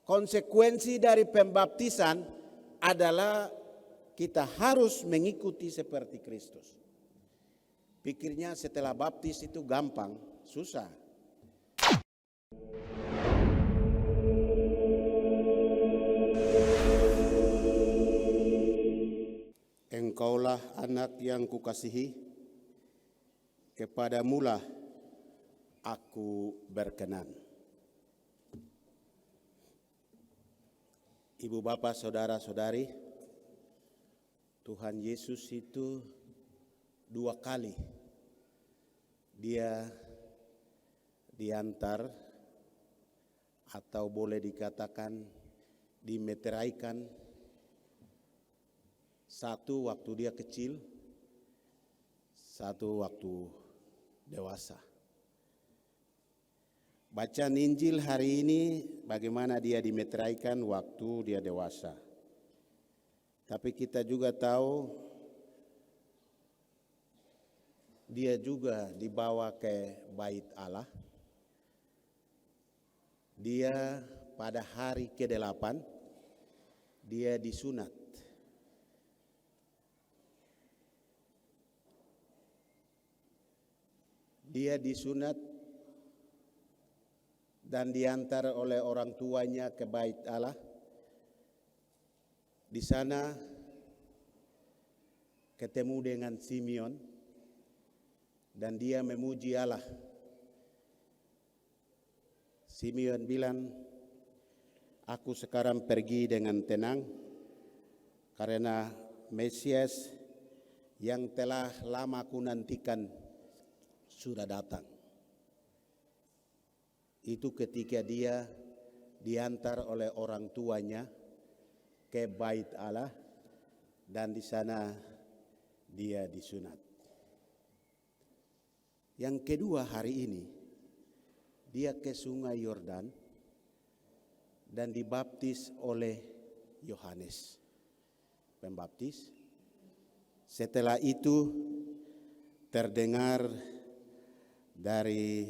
konsekuensi dari pembaptisan adalah kita harus mengikuti seperti Kristus. Pikirnya setelah baptis itu gampang, susah. Engkaulah anak yang kukasihi, kepadamulah aku berkenan. Ibu bapak saudara-saudari, Tuhan Yesus itu 2 kali dia diantar atau boleh dikatakan dimeteraikan. Satu waktu dia kecil, satu waktu dewasa. Bacaan Injil hari ini bagaimana dia dimeteraikan waktu dia dewasa. Tapi kita juga tahu dia juga dibawa ke bait Allah. Dia pada hari ke-8 dia disunat. Dia disunat dan diantar oleh orang tuanya ke bait Allah. Di sana ketemu dengan Simeon dan dia memuji Allah. Simeon bilang, aku sekarang pergi dengan tenang karena Mesias yang telah lama aku nantikan sudah datang. Itu ketika dia diantar oleh orang tuanya ke bait Allah dan di sana dia disunat. Yang kedua hari ini dia ke Sungai Yordan dan dibaptis oleh Yohanes Pembaptis. Setelah itu terdengar dari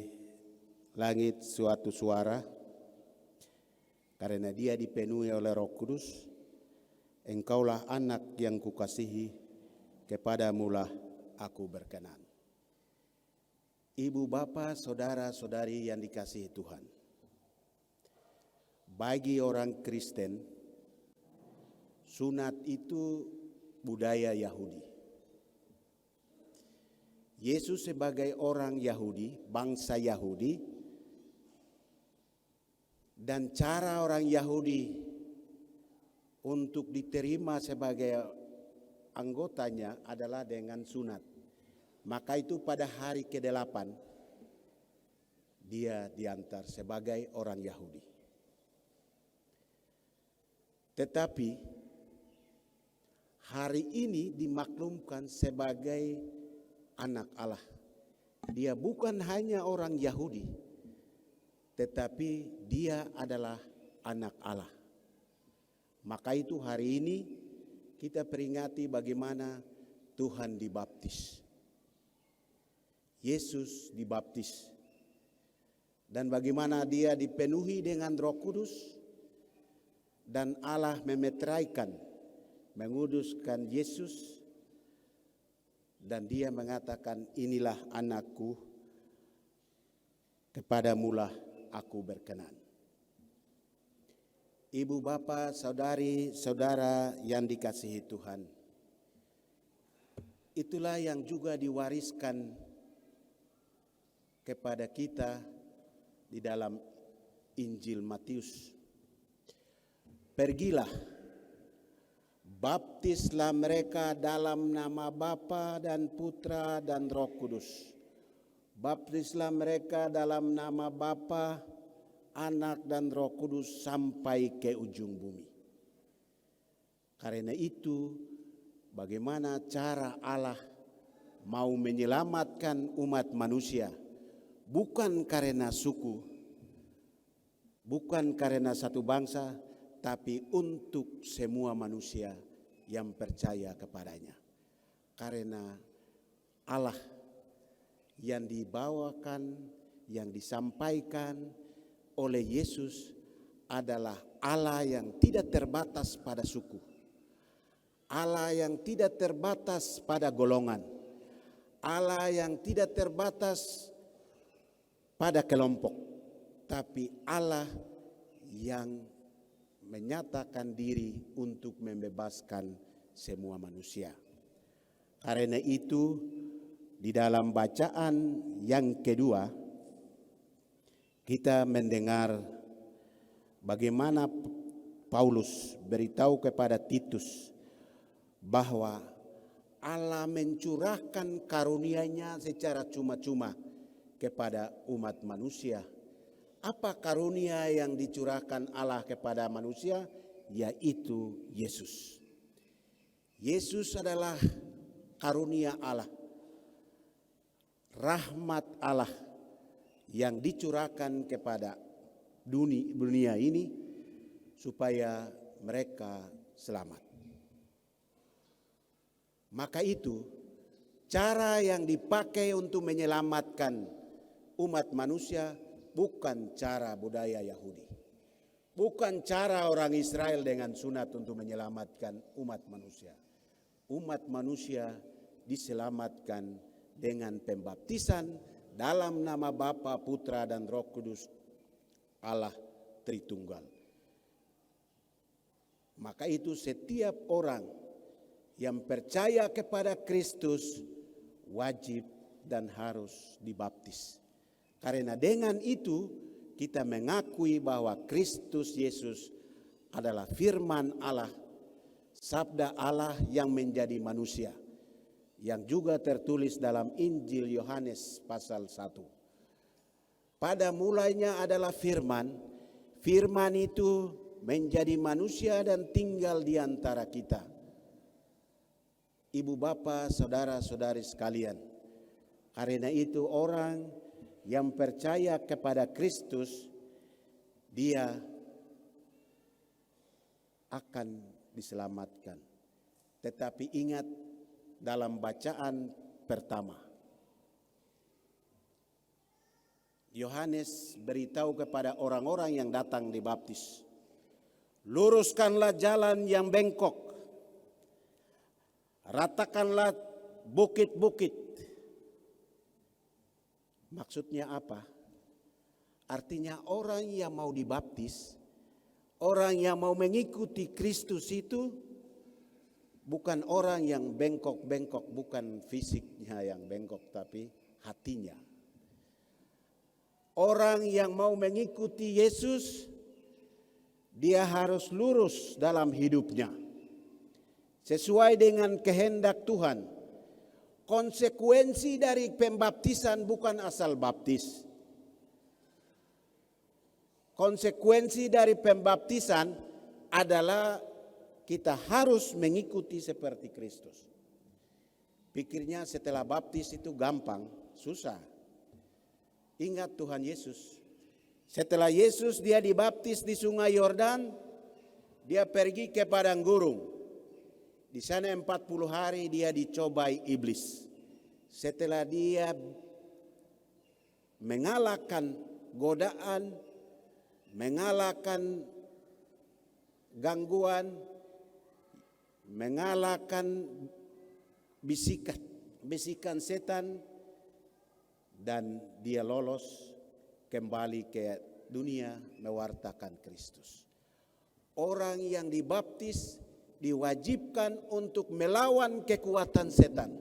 langit suatu suara, karena dia dipenuhi oleh Roh Kudus, engkaulah anak yang kukasihi, kepadamulah aku berkenan. Ibu bapa saudara-saudari yang dikasihi Tuhan, bagi orang Kristen, sunat itu budaya Yahudi. Yesus sebagai orang Yahudi, bangsa Yahudi, dan cara orang Yahudi untuk diterima sebagai anggotanya adalah dengan sunat. Maka itu pada hari ke-8 dia diantar sebagai orang Yahudi. Tetapi hari ini dimaklumkan sebagai anak Allah. Dia bukan hanya orang Yahudi, tetapi dia adalah anak Allah. Maka itu hari ini kita peringati bagaimana Tuhan dibaptis. Yesus dibaptis. Dan bagaimana dia dipenuhi dengan Roh Kudus dan Allah memeteraikan, menguduskan Yesus. Dan dia mengatakan, inilah anakku, kepadamulah aku berkenan. Ibu bapa, saudari, saudara yang dikasihi Tuhan. Itulah yang juga diwariskan kepada kita di dalam Injil Matius. Pergilah, baptislah mereka dalam nama Bapa dan Putra dan Roh Kudus. Baptislah mereka dalam nama Bapa, Anak dan Roh Kudus sampai ke ujung bumi. Karena itu, bagaimana cara Allah mau menyelamatkan umat manusia, bukan karena suku, bukan karena satu bangsa, tapi untuk semua manusia yang percaya kepadanya. Karena Allah yang dibawakan, yang disampaikan oleh Yesus adalah Allah yang tidak terbatas pada suku, Allah yang tidak terbatas pada golongan, Allah yang tidak terbatas pada kelompok, tapi Allah yang menyatakan diri untuk membebaskan semua manusia. Karena itu, di dalam bacaan yang kedua, kita mendengar bagaimana Paulus beritahu kepada Titus bahwa Allah mencurahkan karunia-Nya secara cuma-cuma kepada umat manusia. Apa karunia yang dicurahkan Allah kepada manusia? Yaitu Yesus. Yesus adalah karunia Allah, rahmat Allah yang dicurahkan kepada dunia ini supaya mereka selamat. Maka itu cara yang dipakai untuk menyelamatkan umat manusia bukan cara budaya Yahudi. Bukan cara orang Israel dengan sunat untuk menyelamatkan umat manusia. Umat manusia diselamatkan dengan pembaptisan dalam nama Bapa, Putra, dan Roh Kudus, Allah Tritunggal. Maka itu setiap orang yang percaya kepada Kristus wajib dan harus dibaptis. Karena dengan itu kita mengakui bahwa Kristus Yesus adalah firman Allah, sabda Allah yang menjadi manusia, yang juga tertulis dalam Injil Yohanes pasal 1. Pada mulanya adalah firman, firman itu menjadi manusia dan tinggal di antara kita. Ibu bapa, saudara-saudari sekalian, karena itu orang yang percaya kepada Kristus, dia akan diselamatkan. Tetapi ingat dalam bacaan pertama, Yohanes beritahu kepada orang-orang yang datang dibaptis, luruskanlah jalan yang bengkok, ratakanlah bukit-bukit. Maksudnya apa? Artinya orang yang mau dibaptis, orang yang mau mengikuti Kristus itu bukan orang yang bengkok-bengkok, bukan fisiknya yang bengkok, tapi hatinya. Orang yang mau mengikuti Yesus, dia harus lurus dalam hidupnya, sesuai dengan kehendak Tuhan. Konsekuensi dari pembaptisan bukan asal baptis. Konsekuensi dari pembaptisan adalah kita harus mengikuti seperti Kristus. Pikirnya setelah baptis itu gampang, susah. Ingat Tuhan Yesus. Setelah Yesus dia dibaptis di Sungai Yordan, dia pergi ke padang gurun. Di sana 40 hari dia dicobai iblis. Setelah dia mengalahkan godaan, mengalahkan gangguan, mengalahkan bisikan setan, dan dia lolos kembali ke dunia mewartakan Kristus. Orang yang dibaptis diwajibkan untuk melawan kekuatan setan.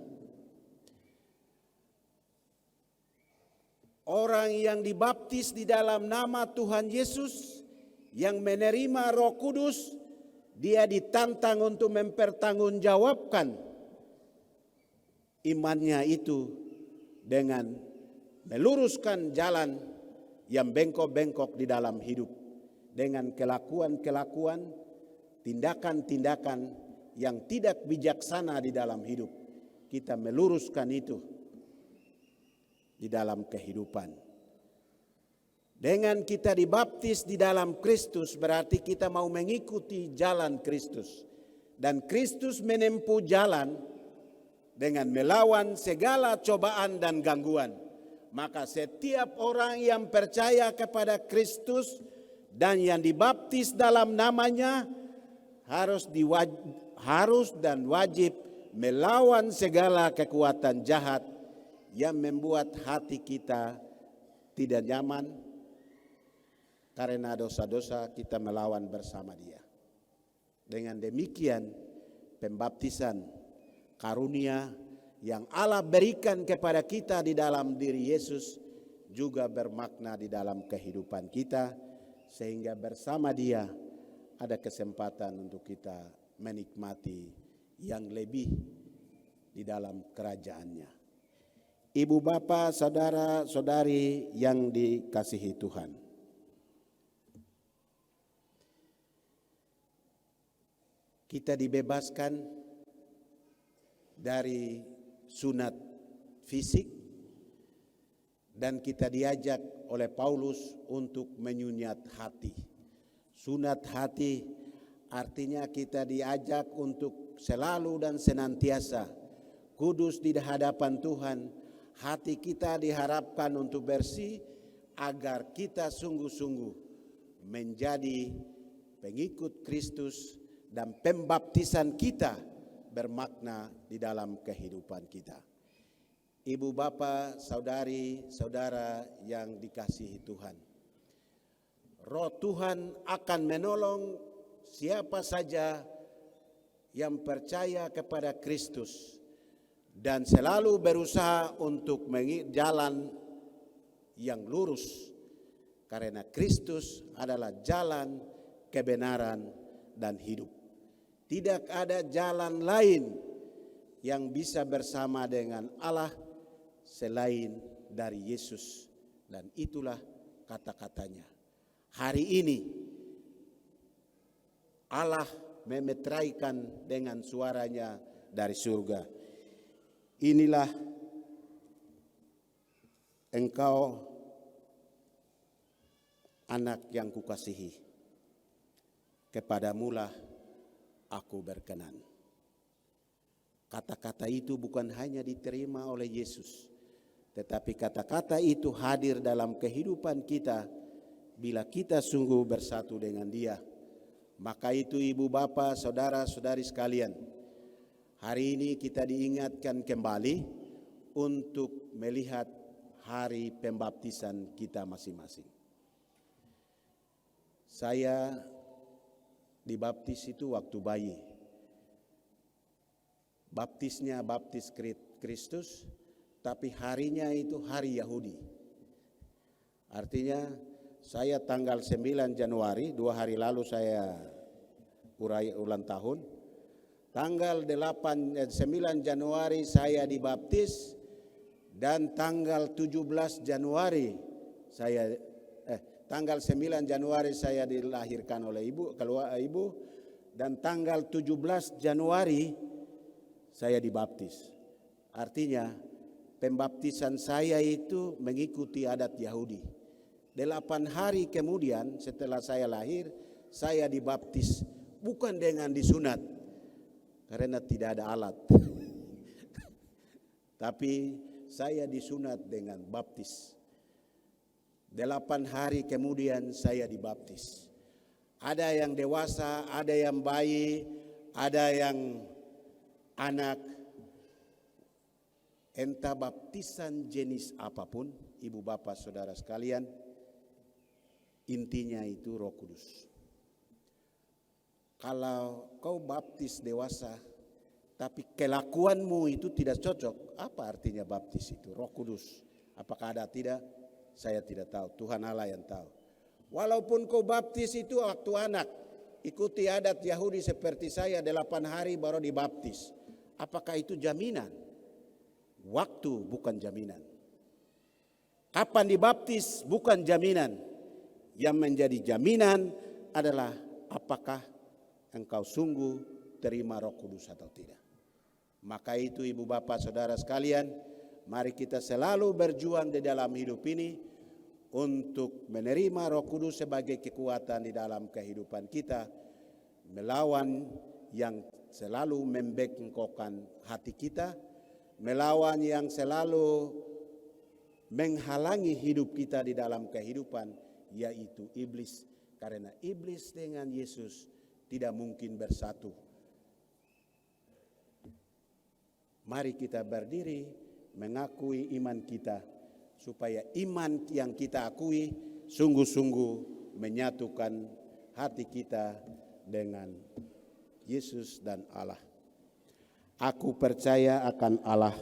Orang yang dibaptis di dalam nama Tuhan Yesus, yang menerima Roh Kudus, dia ditantang untuk mempertanggungjawabkan imannya itu dengan meluruskan jalan yang bengkok-bengkok di dalam hidup, dengan kelakuan-kelakuan, tindakan-tindakan yang tidak bijaksana di dalam hidup. Kita meluruskan itu di dalam kehidupan. Dengan kita dibaptis di dalam Kristus, berarti kita mau mengikuti jalan Kristus. Dan Kristus menempuh jalan dengan melawan segala cobaan dan gangguan. Maka setiap orang yang percaya kepada Kristus, dan yang dibaptis dalam namanya harus dan wajib melawan segala kekuatan jahat yang membuat hati kita tidak nyaman karena dosa-dosa kita melawan bersama Dia. Dengan demikian, pembaptisan karunia yang Allah berikan kepada kita di dalam diri Yesus juga bermakna di dalam kehidupan kita, sehingga bersama Dia ada kesempatan untuk kita menikmati yang lebih di dalam kerajaan-Nya. Ibu bapa, saudara saudari yang dikasihi Tuhan, kita dibebaskan dari sunat fisik dan kita diajak oleh Paulus untuk menyunat hati. Sunat hati artinya kita diajak untuk selalu dan senantiasa kudus di hadapan Tuhan. Hati kita diharapkan untuk bersih agar kita sungguh-sungguh menjadi pengikut Kristus dan pembaptisan kita bermakna di dalam kehidupan kita. Ibu bapa, saudari, saudara yang dikasihi Tuhan, Roh Tuhan akan menolong siapa saja yang percaya kepada Kristus dan selalu berusaha untuk jalan yang lurus, karena Kristus adalah jalan, kebenaran, dan hidup. Tidak ada jalan lain yang bisa bersama dengan Allah selain dari Yesus. Dan itulah kata-katanya. Hari ini Allah memetraikan dengan suaranya dari surga. Inilah engkau anak yang kukasihi, kepadamulah aku berkenan. Kata-kata itu bukan hanya diterima oleh Yesus, tetapi kata-kata itu hadir dalam kehidupan kita bila kita sungguh bersatu dengan Dia. Maka itu ibu bapa, saudara-saudari sekalian, hari ini kita diingatkan kembali untuk melihat hari pembaptisan kita masing-masing. Saya dibaptis itu waktu bayi. Baptisnya baptis Kristus, tapi harinya itu hari Yahudi. Artinya saya tanggal 9 Januari, 2 hari lalu saya ulang tahun. Tanggal 9 Januari saya dibaptis dan tanggal 17 Januari tanggal 9 Januari saya dilahirkan oleh ibu dan tanggal 17 Januari saya dibaptis. Artinya pembaptisan saya itu mengikuti adat Yahudi. 8 hari kemudian setelah saya lahir, saya dibaptis bukan dengan disunat karena tidak ada alat. Tapi saya disunat dengan baptis. 8 hari kemudian saya dibaptis. Ada yang dewasa, ada yang bayi, ada yang anak. Entah baptisan jenis apapun, ibu bapak saudara sekalian, intinya itu Roh Kudus. Kalau kau baptis dewasa, tapi kelakuanmu itu tidak cocok, apa artinya baptis itu? Roh Kudus. Apakah ada? Tidak? Saya tidak tahu, Tuhan Allah yang tahu. Walaupun kau baptis itu waktu anak, ikuti adat Yahudi seperti saya 8 hari baru dibaptis. Apakah itu jaminan? Waktu bukan jaminan. Kapan dibaptis bukan jaminan. Yang menjadi jaminan adalah apakah engkau sungguh terima Roh Kudus atau tidak. Maka itu ibu bapak saudara sekalian, mari kita selalu berjuang di dalam hidup ini untuk menerima Roh Kudus sebagai kekuatan di dalam kehidupan kita, melawan yang selalu membengkokkan hati kita, melawan yang selalu menghalangi hidup kita di dalam kehidupan, yaitu iblis Karena iblis dengan Yesus tidak mungkin bersatu. Mari kita berdiri mengakui iman kita, supaya iman yang kita akui sungguh-sungguh menyatukan hati kita dengan Yesus dan Allah. Aku percaya akan Allah,